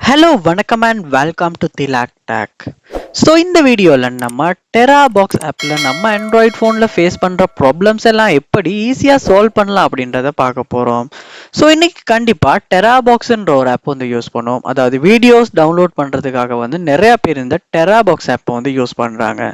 Hello வணக்கம் and welcome to Tilak tech. So இந்த வீடியோவில் நம்ம டெராபாக்ஸ் ஆப்பில் நம்ம ஆண்ட்ராய்ட் ஃபோனில் ஃபேஸ் பண்ணுற ப்ராப்ளம்ஸ் எல்லாம் எப்படி ஈஸியாக சால்வ் பண்ணலாம் அப்படின்றத பார்க்க போகிறோம். ஸோ இன்னைக்கு கண்டிப்பாக டெராபாக்ஸ்ன்ற ஒரு ஆப் வந்து யூஸ் பண்ணுவோம். அதாவது வீடியோஸ் டவுன்லோட் பண்ணுறதுக்காக வந்து நிறைய பேர் இந்த டெராபாக்ஸ் ஆப்பை வந்து யூஸ் பண்ணுறாங்க.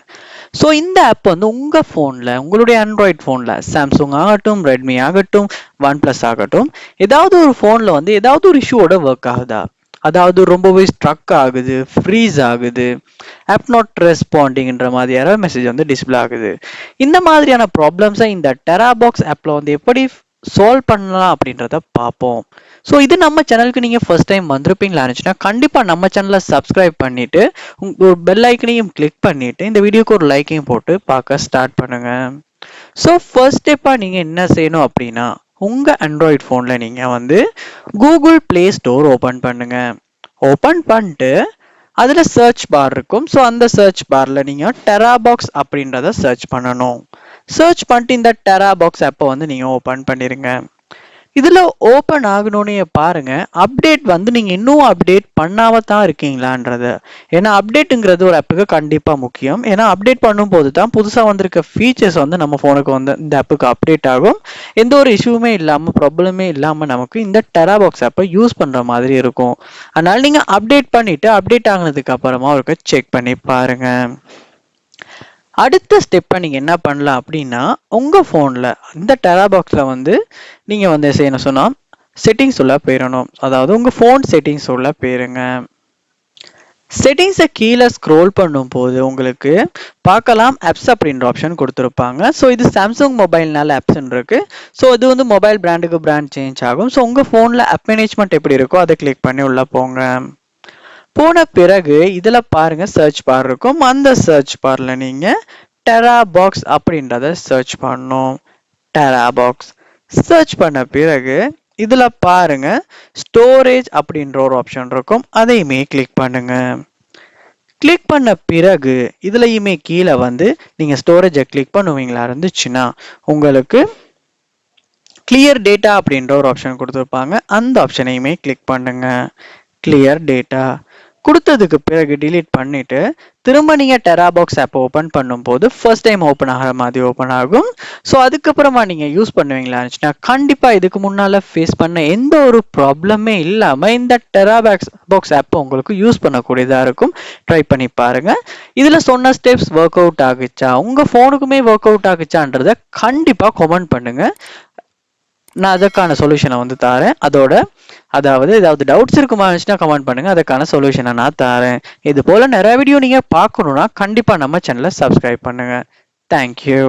ஸோ இந்த ஆப் வந்து உங்கள் ஃபோனில், உங்களுடைய ஆண்ட்ராய்ட் ஃபோனில், சாம்சங் ஆகட்டும், ரெட்மி ஆகட்டும், ஒன் ப்ளஸ் ஆகட்டும், ஏதாவது ஒரு ஃபோனில் வந்து ஏதாவது ஒரு இஷ்யூவோட ஒர்க் ஆகுதா, அதாவது ரொம்பவே ஸ்ட்ரக் ஆகுது, ஃப்ரீஸ் ஆகுது, ஆப் நாட் ரெஸ்பாண்டிங்ன்ற மாதிரியான மெசேஜ் வந்து டிஸ்பிளே ஆகுது. இந்த மாதிரியான ப்ராப்ளம்ஸை இந்த டெராபாக்ஸ் ஆப்பில் வந்து எப்படி சால்வ் பண்ணலாம் அப்படின்றத பார்ப்போம். ஸோ இது நம்ம சேனலுக்கு நீங்கள் ஃபர்ஸ்ட் டைம் வந்திருப்பீங்களா இருந்துச்சுன்னா கண்டிப்பாக நம்ம சேனலை சப்ஸ்கிரைப் பண்ணிவிட்டு ஒரு பெல் ஐக்கனையும் கிளிக் பண்ணிவிட்டு இந்த வீடியோக்கு ஒரு லைக்கையும் போட்டு பார்க்க ஸ்டார்ட் பண்ணுங்கள். ஸோ ஃபர்ஸ்ட் ஸ்டெப்பாக நீங்கள் என்ன செய்யணும் அப்படின்னா, உங்கள் ஆண்ட்ராய்ட் ஃபோனில் நீங்கள் வந்து கூகுள் ப்ளே ஸ்டோர் ஓப்பன் பண்ணுங்க. ஓப்பன் பண்ணிட்டு அதில் சர்ச் பார் இருக்கும். ஸோ அந்த சர்ச் பாரில் நீங்கள் டெராபாக்ஸ் அப்படின்றத சர்ச் பண்ணணும். சர்ச் பண்ணிட்டு இந்த டெராபாக்ஸ் ஆப்பை வந்து நீங்கள் ஓப்பன் பண்ணிடுங்க. இதில் ஓப்பன் ஆகணுன்னே பாருங்க, அப்டேட் வந்து நீங்கள் இன்னும் அப்டேட் பண்ணாம தான் இருக்கீங்களான்றத. ஏன்னா அப்டேட்டுங்கிறது ஒரு ஆப்புக்கு கண்டிப்பாக முக்கியம். ஏன்னா அப்டேட் பண்ணும்போது தான் புதுசாக வந்திருக்க ஃபீச்சர்ஸ் வந்து நம்ம ஃபோனுக்கு வந்து இந்த ஆப்புக்கு அப்டேட் ஆகும். எந்த ஒரு இஷ்யூமே இல்லாமல், ப்ராப்ளமே இல்லாமல் நமக்கு இந்த டெராபாக்ஸ் ஆப்பை யூஸ் பண்ணுற மாதிரி இருக்கும். அதனால் நீங்கள் அப்டேட் பண்ணிவிட்டு அப்டேட் ஆகினதுக்கு அப்புறமா ஒரு செக் பண்ணி பாருங்கள். அடுத்த ஸ்டெப்பை நீங்கள் என்ன பண்ணலாம் அப்படின்னா, உங்கள் ஃபோனில் இந்த டெராபாக்ஸில் வந்து நீங்கள் வந்து என்ன சொன்னால் செட்டிங்ஸ் உள்ள போயிடணும். அதாவது உங்கள் ஃபோன் செட்டிங்ஸ் உள்ள போயிருங்க. செட்டிங்ஸை கீழே ஸ்க்ரோல் பண்ணும்போது உங்களுக்கு பார்க்கலாம் ஆப்ஸ் அப்படின்ற ஆப்ஷன் கொடுத்துருப்பாங்க. ஸோ இது சாம்சங் மொபைல்னால ஆப்ஷன் இருக்குது. ஸோ இது வந்து மொபைல் பிராண்டுக்கு பிராண்ட் சேஞ்ச் ஆகும். ஸோ உங்கள் ஃபோனில் ஆப் மேனேஜ்மெண்ட் எப்படி இருக்கோ அதை கிளிக் பண்ணி உள்ளே போங்க. போன பிறகு இதில் பாருங்க சர்ச் பார் இருக்கும். அந்த சர்ச் பாரில் நீங்கள் டெராபாக்ஸ் அப்படின்றத சர்ச் பண்ணணும். டெராபாக்ஸ் சர்ச் பண்ண பிறகு இதில் பாருங்க ஸ்டோரேஜ் அப்படின்ற ஒரு ஆப்ஷன் இருக்கும். அதையுமே கிளிக் பண்ணுங்க. கிளிக் பண்ண பிறகு இதுலையுமே கீழே வந்து நீங்கள் ஸ்டோரேஜை கிளிக் பண்ணுவீங்களா இருந்துச்சுன்னா உங்களுக்கு கிளியர் டேட்டா அப்படின்ற ஒரு ஆப்ஷன் கொடுத்துருப்பாங்க. அந்த ஆப்ஷனையுமே கிளிக் பண்ணுங்க. கிளியர் டேட்டா கொடுத்ததுக்கு பிறகு டிலீட் பண்ணிட்டு திரும்ப நீங்கள் டெராபாக்ஸ் ஆப் ஓப்பன் பண்ணும்போது ஃபர்ஸ்ட் டைம் ஓப்பன் ஆகிற மாதிரி ஓப்பன் ஆகும். ஸோ அதுக்கப்புறமா நீங்கள் யூஸ் பண்ணுவீங்களா இருந்துச்சுன்னா கண்டிப்பாக இதுக்கு முன்னால் ஃபேஸ் பண்ண எந்த ஒரு ப்ராப்ளமே இல்லாமல் இந்த டெராபாக்ஸ் ஆப் உங்களுக்கு யூஸ் பண்ணக்கூடியதாக இருக்கும். ட்ரை பண்ணி பாருங்கள். இதில் சொன்ன ஸ்டெப்ஸ் ஒர்க் அவுட் ஆகுச்சா, உங்கள் ஃபோனுக்குமே ஒர்க் அவுட் ஆகுச்சான்றதை கண்டிப்பாக கமெண்ட் பண்ணுங்கள். நான் அதற்கான சொல்யூஷனை வந்து தரேன். அதாவது ஏதாவது டவுட்ஸ் இருக்குமா இருந்துச்சுன்னா கமெண்ட் பண்ணுங்க, அதுக்கான சொல்யூஷனை நான் தரேன். இது போல நிறைய வீடியோ நீங்க பார்க்கணும்னா கண்டிப்பா நம்ம சேனலை சப்ஸ்கிரைப் பண்ணுங்க. தேங்க்யூ.